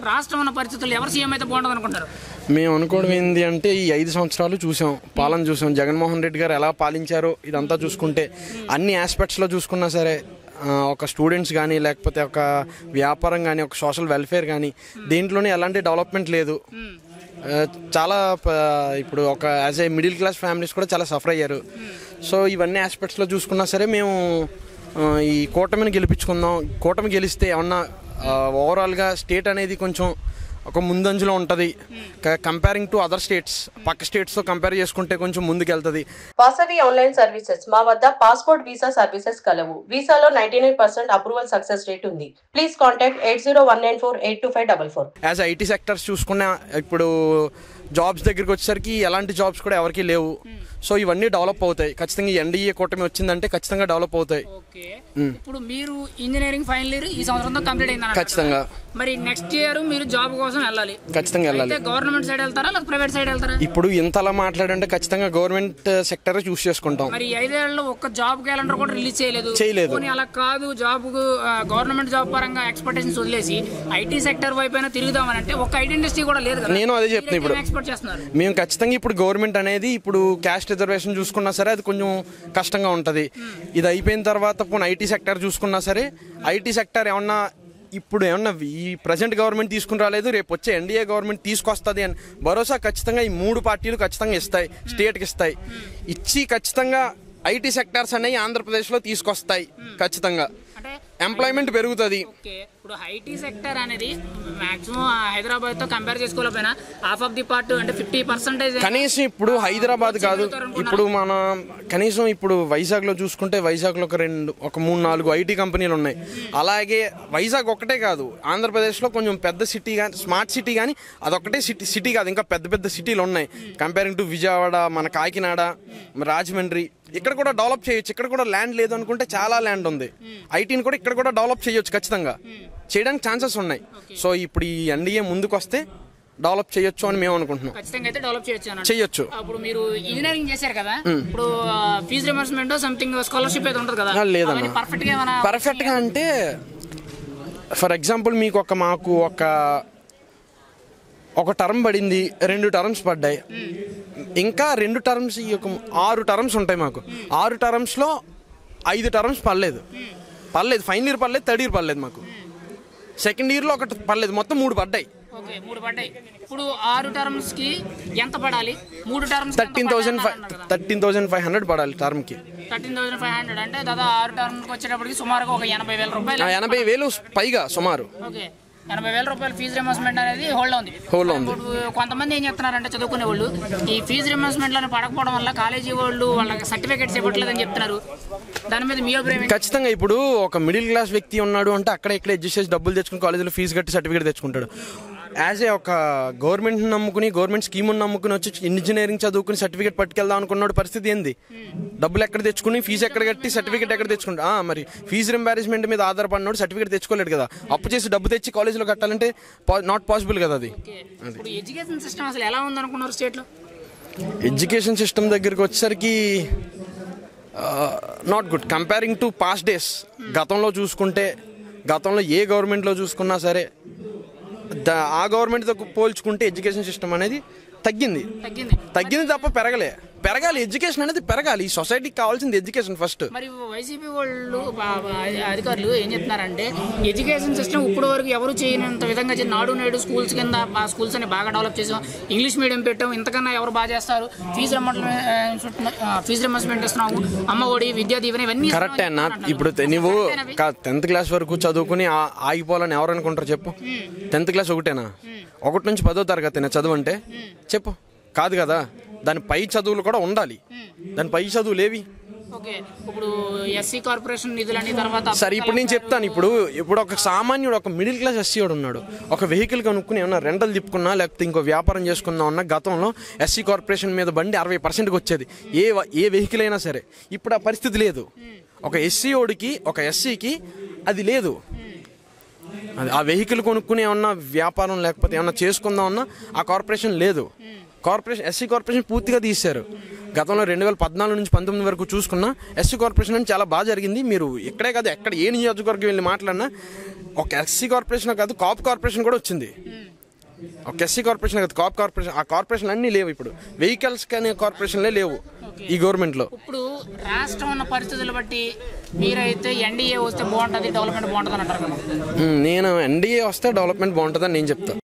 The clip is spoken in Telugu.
రాష్ట్రం ఉన్న పరిస్థితుల్లో ఎవరు సీఎం అయితే బాగుంటుంది అనుకుంటారు? మేము అనుకోవడం ఏంటి అంటే ఈ 5 సంవత్సరాలు చూసాం, పాలన చూసాం. జగన్మోహన్ రెడ్డి గారు ఎలా పాలించారో ఇదంతా చూసుకుంటే అన్ని ఆస్పెక్ట్స్లో చూసుకున్నా సరే, ఒక స్టూడెంట్స్ కానీ, లేకపోతే ఒక వ్యాపారం కానీ, ఒక సోషల్ వెల్ఫేర్ కానీ, దేంట్లోనే ఎలాంటి డెవలప్మెంట్ లేదు. చాలా ఇప్పుడు ఒక as a middle class families కూడా చాలా సఫర్ అయ్యారు. సో ఇవన్నీ ఆస్పెక్ట్స్లో చూసుకున్నా సరే మేము ఈ కూటమిని గెలిపించుకుందాం. కూటమి గెలిస్తే ఏమన్నా ఓవరాల్గా స్టేట్ అనేది కొంచెం ఒక ముందంజలో ఉంటుంది. కంపేరింగ్ టు అదర్ స్టేట్స్, పక్క స్టేట్స్తో కంపేర్ చేసుకుంటే కొంచెం ముందుకెళ్తుంది. వాసవి ఆన్లైన్ సర్వీసెస్ మా వద్ద పాస్పోర్ట్ వీసా సర్వీసెస్ కలవు. వీసాలో 99% అప్రూవల్ సక్సెస్ రేట్ ఉంది. Please contact 8019482544. As IT sectors చూసుకున్నా ఇప్పుడు జాబ్స్ దగ్గరికి వచ్చేసరికి ఎలాంటి జాబ్స్ కూడా ఎవరికి లేవు. సో ఇవన్నీ డెవలప్ అవుతాయి ఖచ్చితంగా. ఈ ఎన్డీఏ కూటమి వచ్చిందంటే ఖచ్చితంగా డెవలప్ అవుతాయి. ఇప్పుడు మీరు ఇంజనీరింగ్ ఫైనల్ ఇయర్ ఈ సంవత్సరంతో కంప్లీట్ అయింది ఖచ్చితంగా. మరి నెక్స్ట్ ఇయర్ మీరు జాబ్ కోసం వెళ్ళాలి, ఖచ్చితంగా వెళ్ళాలి. గవర్నమెంట్ సైడ్ వెళ్తారా లేదా ప్రైవేట్ సైడ్ వెళ్తారా? ఇప్పుడు ఇంతలా మాట్లాడంటే ఖచ్చితంగా గవర్నమెంట్ సెక్టర్ చూస్ చేసుకుంటాం. మరి 5 ఏళ్లలో ఒక్క జాబ్ క్యాలెండర్ కూడా రిలీజ్ చేయలేదు. అలా కాదు, జాబ్ గవర్నమెంట్ జాబ్ పరంగా ఎక్స్పెక్టేషన్స్ వదిలేసి ఐటీ సెక్టర్ వైపు తిరుగుదామని అంటే ఒక ఐటీ ఇండస్ట్రీ కూడా లేదు కదా. నేను అదే చెప్తాను. ఇప్పుడు మేము ఖచ్చితంగా ఇప్పుడు గవర్నమెంట్ అనేది ఇప్పుడు క్యాస్ట్ రిజర్వేషన్ చూసుకున్నా సరే అది కొంచెం కష్టంగా ఉంటుంది. ఇది అయిపోయిన తర్వాత పోనీ ఐటీ సెక్టర్ చూసుకున్నా సరే, ఐటీ సెక్టర్ ఏమన్నా ఇప్పుడు ఏమన్నా ఈ ప్రజెంట్ గవర్నమెంట్ తీసుకుని రాలేదు, రేపు వచ్చే ఎన్డీఏ గవర్నమెంట్ తీసుకొస్తుంది అని భరోసా ఖచ్చితంగా ఈ 3 పార్టీలు ఖచ్చితంగా ఇస్తాయి, స్టేట్కి ఇస్తాయి. ఇచ్చి ఖచ్చితంగా ఐటీ సెక్టార్స్ అనేవి ఆంధ్రప్రదేశ్లో తీసుకొస్తాయి. ఖచ్చితంగా ఎంప్లాయ్మెంట్ పెరుగుతుంది. ఇప్పుడు ఐటీ సెక్టర్ అనేది మాక్సిమం హైదరాబాద్ తో కంపేర్ చేసుకోలేకపోయినా హాఫ్ ఆఫ్ ది పార్ట్ అంటే 50% కనీసం ఇప్పుడు హైదరాబాద్ కాదు, ఇప్పుడు మన కనీసం ఇప్పుడు వైజాగ్ లో చూసుకుంటే వైజాగ్ లో ఒక 3-4 ఐటీ కంపెనీలు ఉన్నాయి. అలాగే వైజాగ్ ఒక్కటే కాదు, ఆంధ్రప్రదేశ్ లో కొంచెం పెద్ద సిటీ కానీ, స్మార్ట్ సిటీ కానీ, అదొక్కటే సిటీ కాదు, ఇంకా పెద్ద పెద్ద సిటీలు ఉన్నాయి. కంపేరింగ్ టు విజయవాడ, మన కాకినాడ, రాజమండ్రి, ఇక్కడ కూడా డెవలప్ చేయొచ్చు. ఇక్కడ కూడా ల్యాండ్ లేదు అనుకుంటే చాలా ల్యాండ్ ఉంది. ఐటీని కూడా ఇక్కడ కూడా డెవలప్ చేయొచ్చు, ఖచ్చితంగా చేయడానికి ఛాన్సెస్ ఉన్నాయి. సో ఇప్పుడు ఈ ఎన్డీఏ ముందుకు వస్తే డెవలప్ చేయొచ్చు అని మేము అనుకుంటున్నాం. చేయొచ్చు. ఇప్పుడు మీరు ఇంజనీరింగ్ చేశారు కదా, ఇప్పుడు ఫీజు రియంబర్స్మెంట్ సంథింగ్ స్కాలర్షిప్ అయితే ఉంటుంది కదా? లేదన్నా. పర్ఫెక్ట్ గా అంటే ఫర్ ఎగ్జాంపుల్ మీకు మాకు ఒక టర్మ్ పడింది, 2 టర్మ్స్ పడ్డాయి, ఇంకా 2 టర్మ్స్, 6 టర్మ్స్ ఉంటాయి మాకు. 6 టర్మ్స్లో 5 టర్మ్స్ పర్లేదు. ఫైనల్ ఇయర్ పర్లేదు, థర్డ్ ఇయర్ పర్లేదు మాకు. సెకండ్ ఇయర్లో 1 పర్లేదు, మొత్తం 3 పడ్డాయి. ఇప్పుడు 6 టర్మ్స్ కి ఎంత పడాలి? 3 టర్మ్స్ 13,500 పడాలి టర్మ్ కి. 13,500 అంటే దాదాపు 6 టర్మ్కి వచ్చేటప్పటికి సుమారుగా ఒక 80,000 రూపాయలు. 80,000 పైగా సుమారు. 80,000 రూపాయలు ఫీజు రియంబర్స్మెంట్ అనేది హోల్డ్ ఉంది. కొంతమంది ఏం చెప్తున్నారంటే చదువుకునే వాళ్ళు ఈ ఫీజు రియంబర్స్మెంట్ లో పడకపోవడం వల్ల కాలేజీ వాళ్ళు వాళ్ళకి సర్టిఫికేట్స్ ఇవ్వట్లేదని చెప్తున్నారు. దాని మీద మీ అభిప్రాయం? ఖచ్చితంగా ఇప్పుడు ఒక మిడిల్ క్లాస్ వ్యక్తి ఉన్నాడు అంటే అక్కడ ఇక్కడ అడ్జస్ట్ చేసి డబ్బులు తెచ్చుకుని కాలేజీలో ఫీజు కట్టి సర్టిఫికేట్ తెచ్చుకుంటాడు. యాజ్ ఏ ఒక గవర్నమెంట్ నమ్ముకుని, గవర్నమెంట్ స్కీముని నమ్ముకుని వచ్చి ఇంజనీరింగ్ చదువుకుని సర్టిఫికేట్ పట్టుకెళ్దాం అనుకున్నాడు. పరిస్థితి ఏంది? డబ్బులు ఎక్కడ తెచ్చుకుని, ఫీజు ఎక్కడ కట్టి, సర్టిఫికేట్ ఎక్కడ తెచ్చుకుంటా? మరి ఫీజు రింబర్స్మెంట్ మీద ఆధారపడినాడు సర్టిఫికేట్ తెచ్చుకోలేడు కదా. అప్పు చేసి డబ్బు తెచ్చి కాలేజీలో కట్టాలంటే నాట్ పాసిబుల్ కదా అది. ఎడ్యుకేషన్ సిస్టమ్ అసలు ఎలా ఉందనుకున్నారు స్టేట్లో? ఎడ్యుకేషన్ సిస్టమ్ దగ్గరికి వచ్చేసరికి not good comparing to past days. గతంలో చూసుకుంటే, గతంలో ఏ గవర్నమెంట్లో చూసుకున్నా సరే ఆ గవర్నమెంట్తో పోల్చుకుంటే ఎడ్యుకేషన్ సిస్టమ్ అనేది తగ్గింది తప్ప పెరగాలి. ఎడ్యుకేషన్ అనేది పెరగాలి. ఈ సొసైటీకి కావాల్సింది ఎడ్యుకేషన్ ఫస్ట్. మరి వైసీపీ వాళ్ళు అధికారులు ఏం చెప్తున్నారంటే ఎడ్యుకేషన్ సిస్టమ్ ఇప్పటి వరకు ఎవరు చేయనంత విధంగా నాడు నేడు స్కూల్స్ కింద స్కూల్స్ అని బాగా డెవలప్ చేసాం, ఇంగ్లీష్ మీడియం పెట్టాం, ఇంతకన్నా ఎవరు బాగా చేస్తారు, ఫీజు రింబర్స్మెంట్ ఇస్తున్నాము, అమ్మ ఒడి, విద్యా దీవెన, ఇవన్నీ కరెక్టే అన్న. ఇప్పుడు నువ్వు 10th క్లాస్ వరకు చదువుకుని ఆగిపోవాలని ఎవరు అనుకుంటారు చెప్పు? 10th క్లాస్ ఒకటేనా? 1 నుంచి 10వ తరగతి చదువు అంటే చెప్పు? కాదు కదా. దాని పై చదువులు కూడా ఉండాలి. దాని పై చదువులు ఏవి? ఇప్పుడు ఎస్సీ కార్పొరేషన్ నిధులని తర్వాత సరే ఇప్పుడు నేను చెప్తాను. ఇప్పుడు ఒక సామాన్యుడు, ఒక మిడిల్ క్లాస్ ఎస్సీ వాడు ఉన్నాడు, ఒక వెహికల్ కనుక్కుని ఏమన్నా రెంటల్ తిప్పుకున్నా లేకపోతే ఇంకో వ్యాపారం చేసుకున్నా ఉన్న గతంలో ఎస్సీ కార్పొరేషన్ మీద బండి 60% వచ్చేది ఏ వెహికల్ అయినా సరే. ఇప్పుడు ఆ పరిస్థితి లేదు. ఒక ఎస్సీ ఓడికి, ఒక ఎస్సీకి అది లేదు. ఆ వెహికల్ కొనుక్కుని ఏమన్నా వ్యాపారం లేకపోతే ఏమన్నా చేసుకుందామన్నా ఆ కార్పొరేషన్ లేదు. కార్పొరేషన్ ఎస్సీ కార్పొరేషన్ పూర్తిగా తీశారు. గతంలో 2014 నుంచి 19 వరకు చూసుకున్నా ఎస్సీ కార్పొరేషన్ అని చాలా బాగా జరిగింది. మీరు ఇక్కడే కాదు, ఎక్కడ ఏ నియోజకవర్గం వెళ్ళి మాట్లాడినా ఒక ఎస్సీ కార్పొరేషన్ కాదు, కాప్ కార్పొరేషన్ కూడా వచ్చింది. ఒక ఎస్సీ కార్పొరేషన్ కాదు, కాప్ కార్పొరేషన్. ఆ కార్పొరేషన్ అన్నీ లేవు ఇప్పుడు. వెహికల్స్ కానీ కార్పొరేషన్లే లేవు ఈ గవర్నమెంట్లో. ఇప్పుడు రాష్ట్రం ఉన్న పరిస్థితులు బట్టి మీరైతే ఎన్డీఏ వస్తే బాగుంటుంది, డెవలప్మెంట్ బాగుంటుంది అని అంటారు కదా. నేను ఎన్డీఏ వస్తే డెవలప్మెంట్ బాగుంటుందని నేను చెప్తాను.